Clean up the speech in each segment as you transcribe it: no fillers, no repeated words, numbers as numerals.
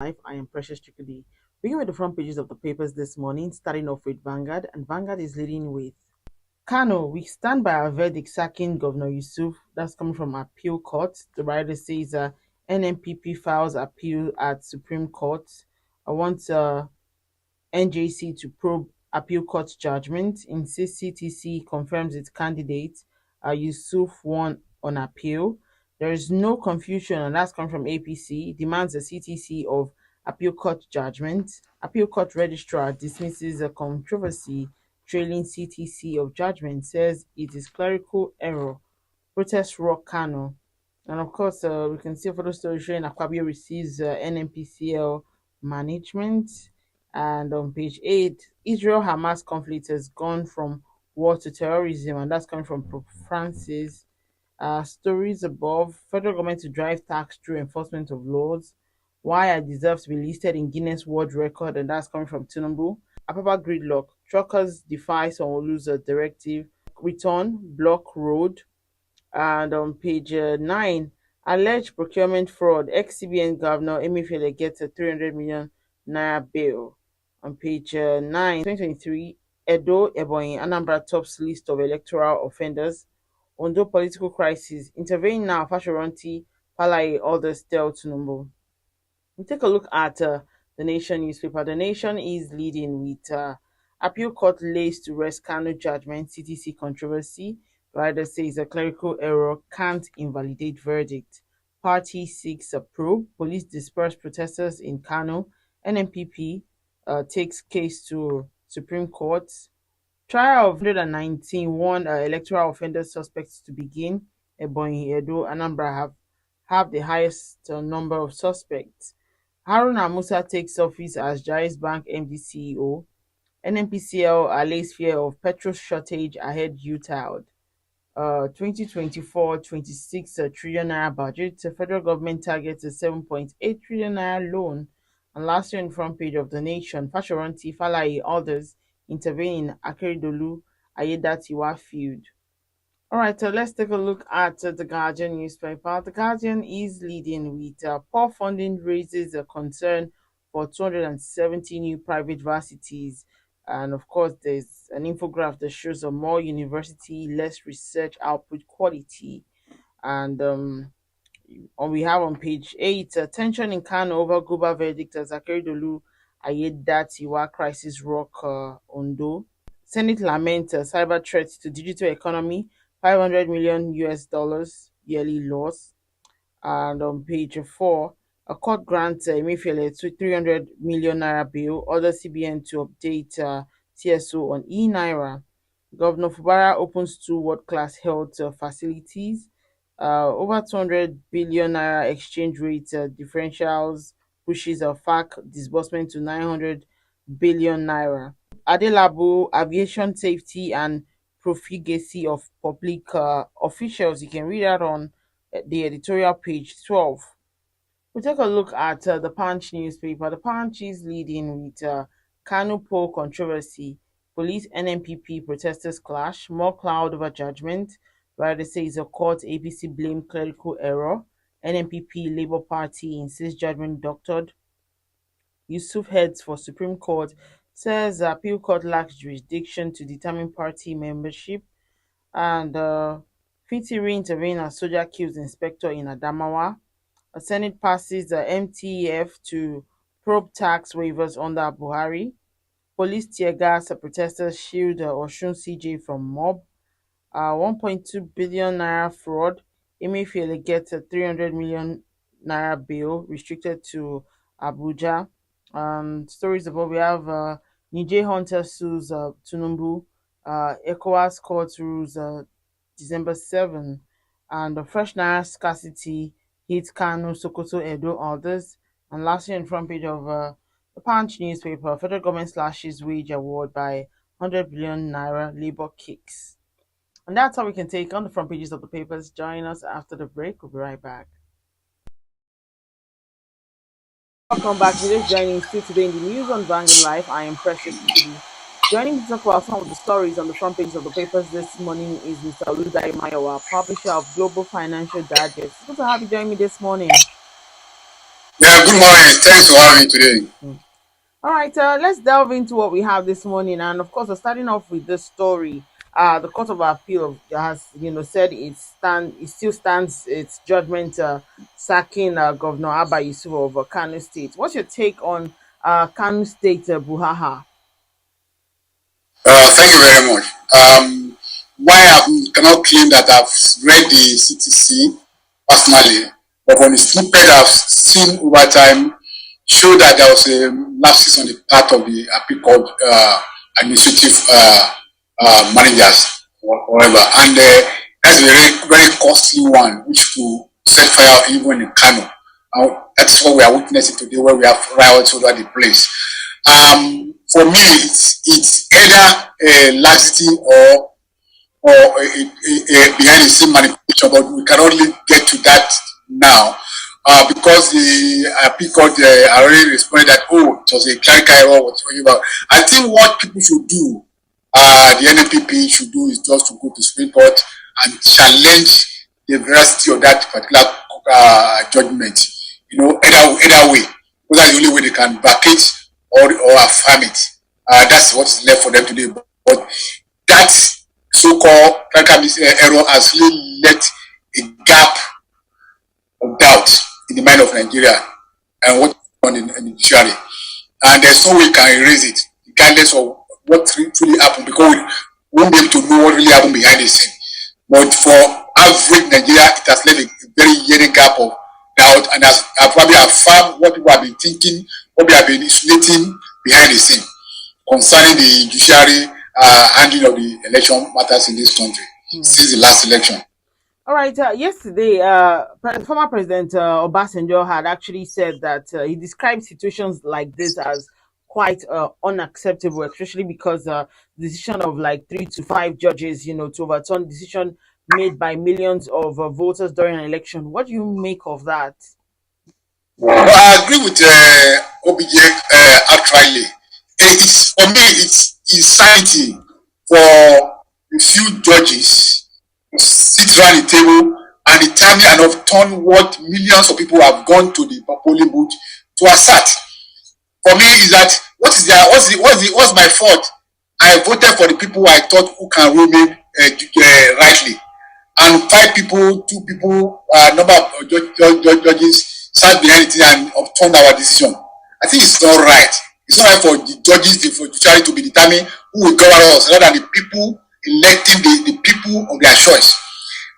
Life. I am Precious Chikudi. Beginning with the front pages of the papers this morning, starting off with Vanguard, and Vanguard is leading with Kano. We stand by our verdict sacking Governor Yusuf. That's coming from appeal court. The writer says NMPP files appeal at Supreme Court. I want NJC to probe appeal court judgment. Insists CTC confirms its candidate. Yusuf won on appeal. There is no confusion, and that's coming from APC. Demands a CTC of appeal court judgment. Appeal court registrar dismisses a controversy trailing CTC of judgment. Says it is clerical error. Protest rock Kano. And of course, we can see a photo story showing Akpabio receives NMPCL management. And on page 8, Israel Hamas conflict has gone from war to terrorism, and that's coming from Pope Francis. Stories above: federal government to drive tax through enforcement of laws. Why I deserve to be listed in Guinness World Record, and that's coming from Tinubu. Apapa Gridlock: truckers defy Sanwo-Olu's directive. Return block road. And on page 9, alleged procurement fraud. Ex-CBN Governor Emefiele gets a 300 million naira bail. On page 9, 2023, Edo, Ebonyi, Anambra tops list of electoral offenders. Ondo political crisis. Intervene now, Fashoranti, Palai, others tell Tinubu. We take a look at the Nation newspaper. The Nation is leading with appeal court lays to rest Kano judgment, CTC controversy. Rider says a clerical error can't invalidate verdict. Party seeks a probe. Police disperse protesters in Kano. NMPP takes case to Supreme Court. Trial of 119 electoral offender suspects to begin. Ebonyi, Edo, Anambra have the highest number of suspects. Haruna Musa takes office as Jais Bank MD CEO. NNPCL allays fear of petrol shortage ahead UTILD. 2024-26 trillion naira budget. The federal government targets a 7.8 trillion naira loan. And last year on the front page of the Nation, Fashoranti, Falai, others intervene in Akeredolu Ayedatiwa feud. All right, so let's take a look at the Guardian newspaper. The Guardian is leading with poor funding raises a concern for 270 new private varsities. And of course, there's an infographic that shows a more university, less research output quality. And we have on page 8, tension in Kano over Guba verdict as Akeredolu Ayedatiwa crisis rock Ondo. Senate laments cyber threats to digital economy. 500 million US dollars yearly loss. And on page 4, a court grants Emefiele 300 million naira bill, order CBN to update TSO on e-naira. Governor Fubara opens 2 world-class health facilities. Over 200 billion naira exchange rate differentials pushes a FAC disbursement to 900 billion naira. Adelabu, aviation safety and profligacy of public officials. You can read that on the editorial page 12. We take a look at the Punch newspaper. The Punch is leading with Kano poll controversy. Police NMPP protesters clash. More cloud over judgment. Rather says a court APC blame clerical error. NMPP Labour Party insists judgment doctored. Yusuf heads for Supreme Court. Says appeal court lacks jurisdiction to determine party membership. And Fiti intervene as soldier kills inspector in Adamawa. A Senate passes the MTF to probe tax waivers under Buhari. Police tear gas protesters shield Oshun CJ from mob. 1.2 billion naira fraud. Emefiele gets a 300 million naira bill restricted to Abuja. Stories above, we have Niger Hunter sues Tinubu. ECOWAS court rules December 7, and the fresh naira scarcity hits Kano, Sokoto, Edo, others. And lastly, on the front page of the Punch newspaper, federal government slashes wage award by 100 billion naira labor kicks. And that's how we can take on the front pages of the papers. Join us after the break. We'll be right back. Welcome back. We're just joining still today in the news on Vanguard Life. I am Precious Kitty. Joining me to talk about some of the stories on the front pages of the papers this morning is Mr. Oludai Mayowa, publisher of Global Financial Digest. Good to have you join me this morning. Yeah, good morning. Thanks for having me today. Mm. All right, let's delve into what we have this morning, and of course, starting off with this story. The Court of Appeal has, said it still stands its judgment, sacking Governor Abba Yusuf of Kano State. What's your take on Kano State Buhaha? Thank you very much. Why I cannot claim that I've read the CTC personally, but on the snippet I've seen over time, show that there was a lapses on the part of the appeal court administrative managers or whatever, and that's a very very costly one, which to set fire even in Kano. That's what we are witnessing today, where we have riots over the place. For me, it's either a laxity or behind the scene manipulation, but we can only get to that now because the appeal court already responded that it was a clerical error whatever. I think what people should do, the NNPP should do, is just to go to Supreme Court and challenge the veracity of that particular judgment. Either way, because that's the only way they can back it or affirm it. That's what's left for them to do. But that so-called clerical error has really left a gap of doubt in the mind of Nigeria and what's going on in the judiciary. And there's no way we can erase it, regardless of what truly happened, because we won't be able to know what really happened behind the scene. But for average Nigeria, it has left a very yearning gap of doubt and has probably affirmed what people have been thinking, what they have been insulating behind the scene concerning the judiciary handling of the election matters in this country since the last election. All right. Yesterday, former President Obasanjo had actually said that he described situations like this as quite unacceptable, especially because the decision of like 3 to 5 judges, to overturn the decision made by millions of voters during an election. What do you make of that? Well, I agree with OBJ outrightly. For me, it's insanity for a few judges to sit around the table and determine and overturn what millions of people have gone to the polling booth to assert. For me, is that what's my fault? I voted for the people I thought who can rule me rightly, and 5 people, 2 people, number of judges sat behind it and overturned our decision. I think it's not right. It's not right for the judges, for the judiciary to be determining who will govern us, rather than the people electing the people of their choice.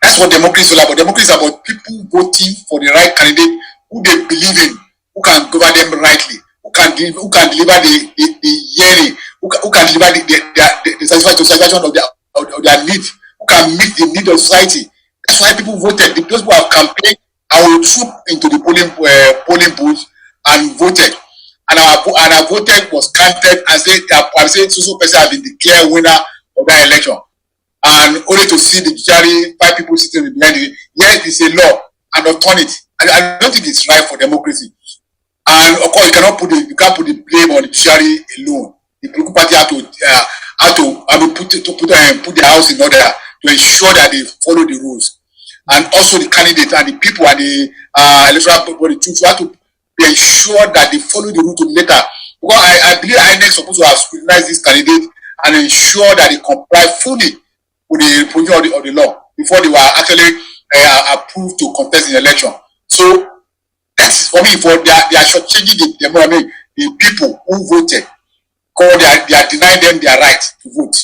That's what democracy is all about. Democracy is about people voting for the right candidate who they believe in, who can govern them rightly, who can deliver the hearing, who can deliver the satisfaction of their needs, who can meet the need of society. That's why people voted. Those who have campaigned and will troop into the polling booth and voted. And our voted was counted and said so person has been declared winner of that election. And only to see the judiciary, 5 people sitting behind it. Yes, it's a law and overturn it. And I don't think it's right for democracy. And of course, you can't put the blame on the judiciary alone. The political party have to put their house in order to ensure that they follow the rules, and also the candidate and the people and the electoral body too have to be ensured that they follow the rule to the letter. Because I believe INEC is supposed to have scrutinized this candidate and ensure that they comply fully with the provision of the law before they were actually approved to contest the election. So that's for me. For they are shortchanging the people who voted, because they are denying them their right to vote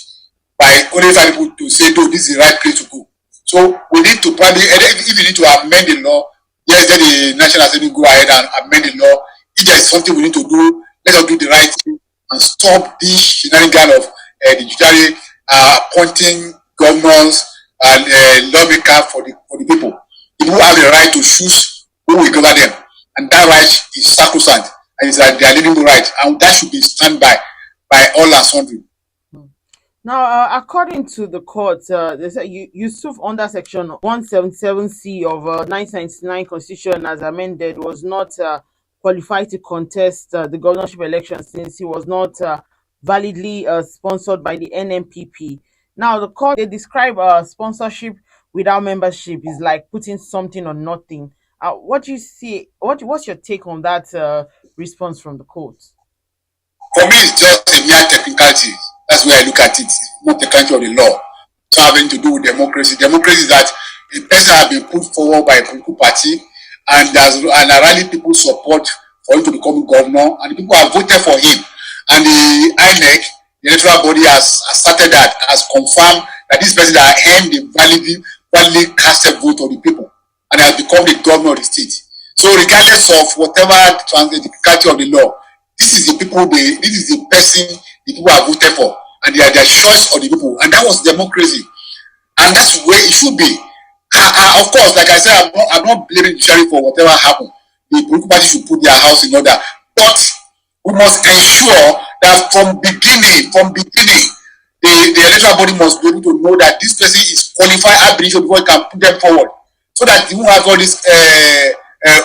by only 5 people to say, no, this is the right place to go. So we need to probably, if you need to amend the law, yes, let the National Assembly go ahead and amend the law. If there is something we need to do, let us do the right thing and stop this shenanigan of the judiciary appointing governors and lawmakers for the people. People have the right to choose who will govern them, and that right is sacrosanct, and it's their living right, and that should be stand by all and sundry. Now, according to the court, they say Yusuf under section 177C of 1999 Constitution as amended was not qualified to contest the governorship election since he was not validly sponsored by the NMPP. Now, the court they describe sponsorship without membership is like putting something on nothing. What do you see? What's your take on that response from the court? For me, it's just a mere technicality. That's where I look at it. Not technicality of the law. It's not having to do with democracy. Democracy is that a person has been put forward by a political party, and a rally people support for him to become governor, and the people have voted for him. And the INEC, the electoral body, has asserted that, has confirmed that this person has earned the validly casted vote of the people and has become the governor of the state. So regardless of whatever the technicality of the law, this is the people this is the person the people have voted for, and they are the choice of the people, and that was democracy, and that's where it should be. Of course, like I said, I'm not blaming the judiciary for whatever happened. The political party should put their house in order, but we must ensure that from beginning, the electoral body must be able to know that this person is qualified ab initio before it can put them forward, so that you won't have all this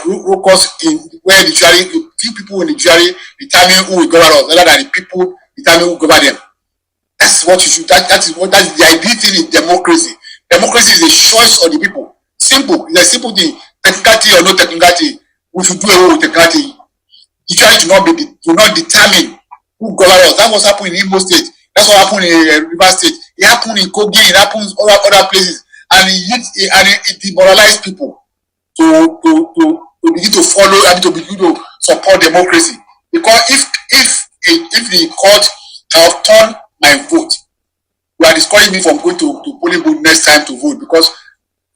ruckus in where the judiciary, few people in the judiciary determine who will govern us, rather than the people determine who govern them. That's what you should. That's the ideal thing in democracy. Democracy is the choice of the people. Simple. It's a simple thing. Technicality or no technicality, we should do away with technicality. The judiciary do not determine who governs us. That's what happened in Imo State. That's what happened in River State. It happened in Kogi. It happens in other places, and it demoralized people to begin to follow and to begin to support democracy. Because if the court have turned my vote, you are discouraging me from going to polling booth next time to vote, because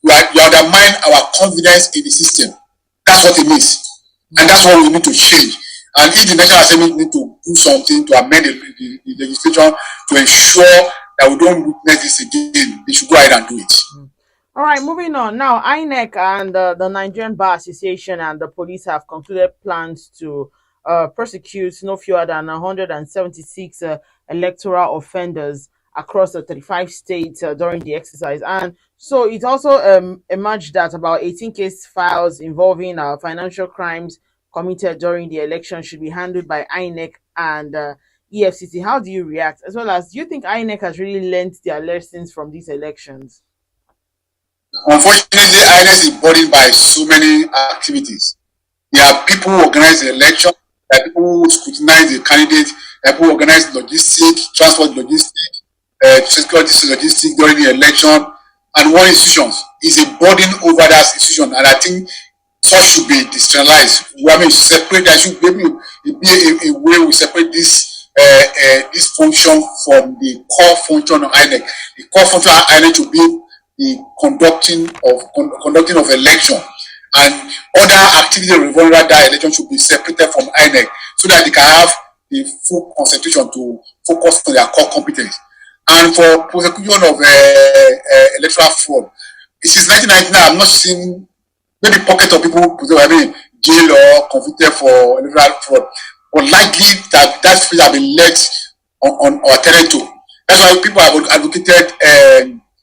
you undermine our confidence in the system. That's what it means, and that's what we need to change. And if the National Assembly need to do something to amend the legislation to ensure that we don't witness this again, they should go ahead and do it. All right, moving on. Now, INEC and the Nigerian Bar Association and the police have concluded plans to prosecute no fewer than 176 electoral offenders across the 35 states during the exercise. And so it also emerged that about 18 case files involving financial crimes committed during the election should be handled by INEC and EFCC. How do you react? As well as, do you think INEC has really learned their lessons from these elections? Unfortunately, INEC is burdened by so many activities. There are people who organize the election, there are people who scrutinize the candidates, there are people who organize logistics, transport logistics, security logistics during the election, and one institution is a burden over that institution, and I think such should be decentralized. I mean, separate. There should be a way we separate this function from the core function of INEC. The core function of INEC should be the conducting of election, and other activities revolving around that election should be separated from INEC, so that they can have the full concentration to focus on their core competence. And for prosecution of electoral fraud, since 1999, I'm not seeing maybe pocket of people jail or convicted for electoral fraud, but likely that field have been let on or attended to. That's why people have advocated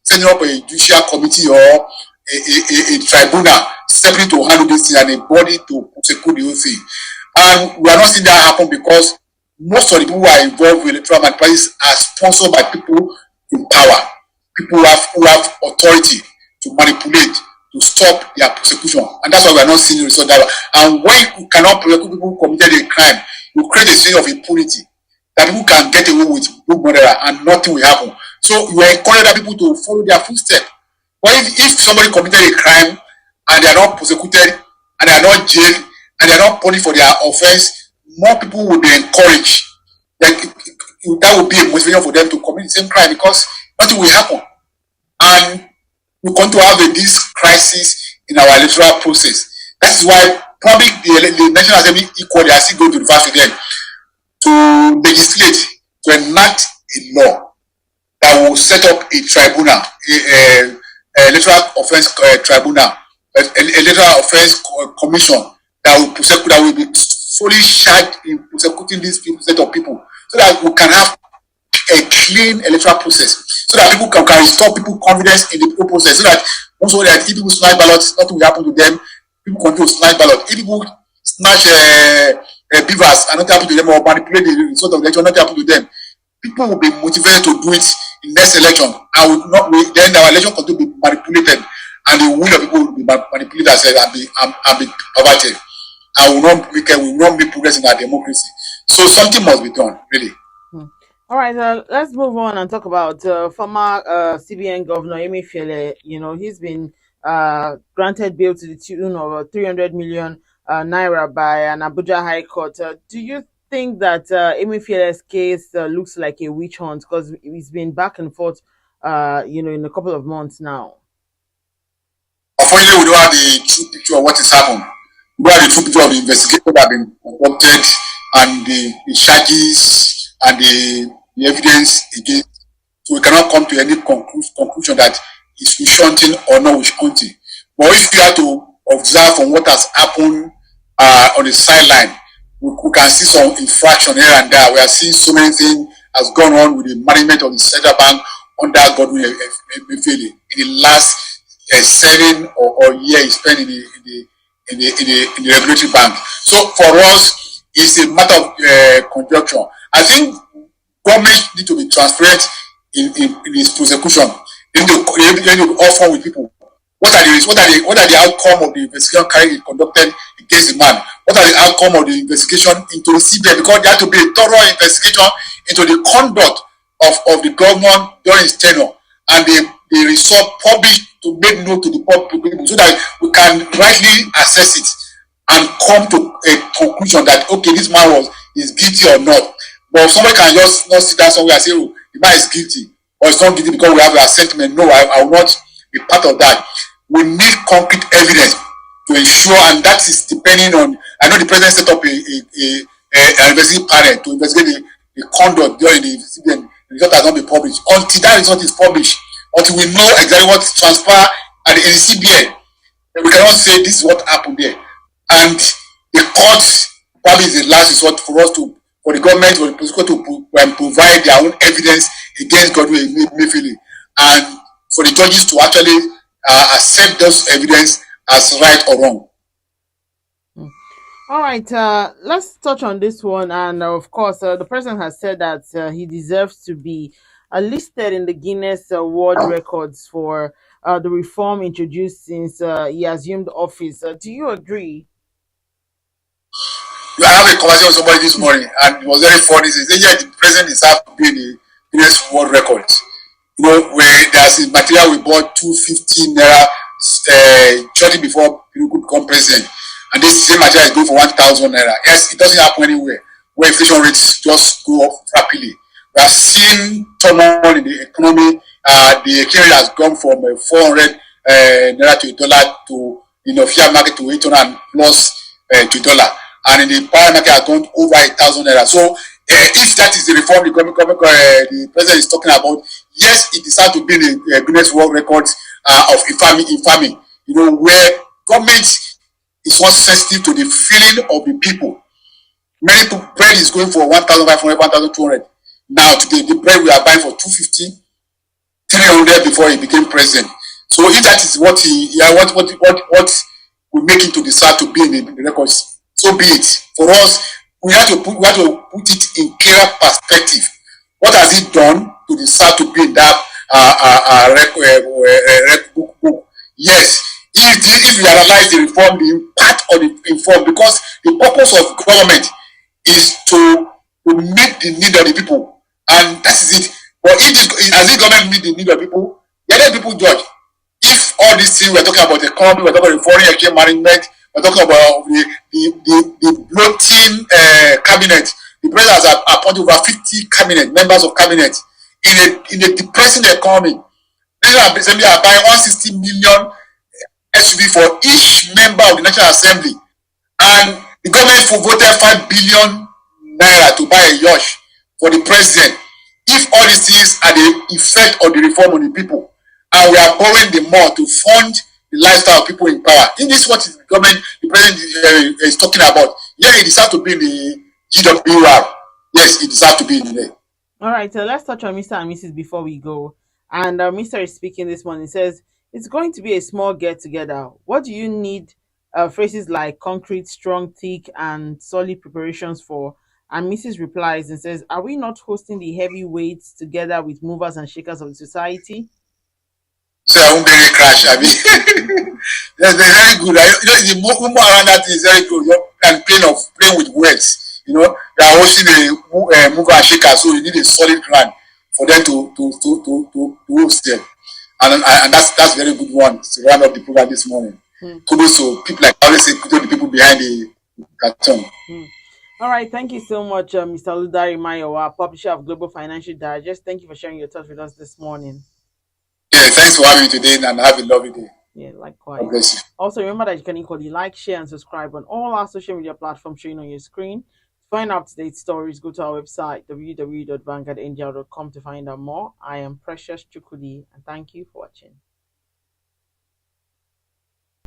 setting up a judicial committee or a tribunal separate to handle this thing, and a body to prosecute the whole thing. And we are not seeing that happen, because most of the people who are involved with electoral malpractice are sponsored by people in power, people who have authority to manipulate, to stop their prosecution, and that's why we are not seeing the result that. And when you cannot prosecute people who committed a crime, you create a situation of impunity that people can get away with good murder and nothing will happen. So you encourage other people to follow their footsteps. But if somebody committed a crime and they are not prosecuted and they are not jailed and they are not punished for their offense, more people will be encouraged. That would be a motivation for them to commit the same crime, because nothing will happen. And we're going to have this crisis in our electoral process. That's why probably the National Assembly equally are still going to reverse to them to legislate, to enact a law that will set up a tribunal, electoral offense tribunal, electoral offense commission that will prosecute, that will be solely charged in prosecuting these set of people, so that we can have a clean electoral process, so that people can restore people confidence in the political process, so that also that if people snatch ballots, nothing will happen to them. People continue to snatch ballots. If people snatch beavers and nothing happen to them, or manipulate the result of the election, nothing happen to them, people will be motivated to do it in next election. I would not wait, then our election continue to be manipulated. and the will of people will be manipulated and be perverted. And we will not make progress in our democracy. So something must be done, really. Hmm. All right, let's move on and talk about former CBN Governor Emefiele. He's been granted bail to the tune of 300 million naira by an Abuja High Court. Do you think that Emefiele's case looks like a witch hunt because it's been back and forth, in a couple of months now? Unfortunately, we don't have the true picture of what has happened. We don't have the true picture of the investigation that have been conducted and the charges and the evidence against. So we cannot come to any conclusion that is witch hunting or not witch hunting. But if you have to observe from what has happened on the sideline, we can see some infraction here and there. We are seeing so many things has gone on with the management of the central bank under Godwin Emefiele in the last 7 or year he spent in the regulatory bank. So for us, it's a matter of conjecture. I think government need to be transparent in its prosecution. They need to offer with people what are the outcome of the investigation conducted against the man. What are the outcome of the investigation into the CBN, because there has to be a thorough investigation into the conduct of the government during his tenure, and the result published to make known to the public so that we can rightly assess it and come to a conclusion that okay, this man is guilty or not. But somebody can just not sit down somewhere and say, oh, the man is guilty or it's not guilty because we have a sentiment. No, I will not be part of that. We need concrete evidence to ensure, and that is depending on. I know the president set up an investigative panel to investigate the conduct during the CBN. The result has not been published. Until that result is published, until we know exactly what transpired at the CBN, we cannot say this is what happened there. And the court probably is the last resort for the government or the prosecutor to provide their own evidence against Godwin Emefiele, and for the judges to actually accept those evidence as right or wrong. All right, let's touch on this one. And of course, the president has said that he deserves to be listed in the Guinness World Records for the reform introduced since he assumed office. Do you agree? I have a conversation with somebody this morning, and it was very funny. He said, yeah, the president deserves to be in the Guinness World Records. Where there's a material we bought 250 naira shortly before people could become president, and this same material is going for 1,000 naira. Yes, it doesn't happen anywhere where inflation rates just go up rapidly. We have seen turmoil in the economy. The exchange rate has gone from 400 naira to $1 to fiat market to 800 plus to $1, and in the power market has gone over 1,000 naira. So if that is the reform the president is talking about, yes, it deserves to be in the Guinness World Records of infamy, where government is not sensitive to the feeling of the people. Many people, bread is going for 1,500, 1,200. Now today, the bread we are buying for 250, 300 before he became president. So if that is what we make him to decide to be in the records, so be it. For us, we have to put it in clear perspective. What has he done to decide to be in that book? Yes, if you analyze the reform, the impact of the reform, because the purpose of government is to meet the need of the people, and that is it. But as the government meet the need of people, let people judge. If all these things we're talking about the economy, we're talking about the foreign exchange management, we're talking about the bloating cabinet. The president has appointed over 50 cabinet members of cabinet in a depressing economy. National Assembly are buying 160 million SUV for each member of the National Assembly, and the government voted 5 billion naira to buy a yacht for the president. If all these things are the effect of the reform on the people, and we are borrowing the more to fund the lifestyle of people in power, in this what the government, the president is talking about. Yeah, it deserves to be in the GWR. Yes, it deserves to be in there. All right, let's touch on Mr. and Mrs. before we go. And Mr. is speaking this morning. He says, it's going to be a small get-together. What do you need phrases like concrete, strong, thick, and solid preparations for? And Mrs. replies and says, are we not hosting the heavyweights together with movers and shakers of the society? so I won't really crash. I mean, they're very good. The movement around that is very good. And playing with words. They are hosting a mover and shaker, so you need a solid ground for them to host them. And that's very good one to round up the program this morning. Kudos to people, like I always say, kudos to the people behind the cartoon. All right, thank you so much, Mr. Ludari Mayowa, publisher of Global Financial Digest. Thank you for sharing your thoughts with us this morning. Yeah, thanks for having me today, and have a lovely day. Yeah, likewise. Also, remember that you can equally like, share, and subscribe on all our social media platforms showing on your screen. To find up-to-date stories, go to our website, www.vanguardindia.com, to find out more. I am Precious Chukudi, and thank you for watching.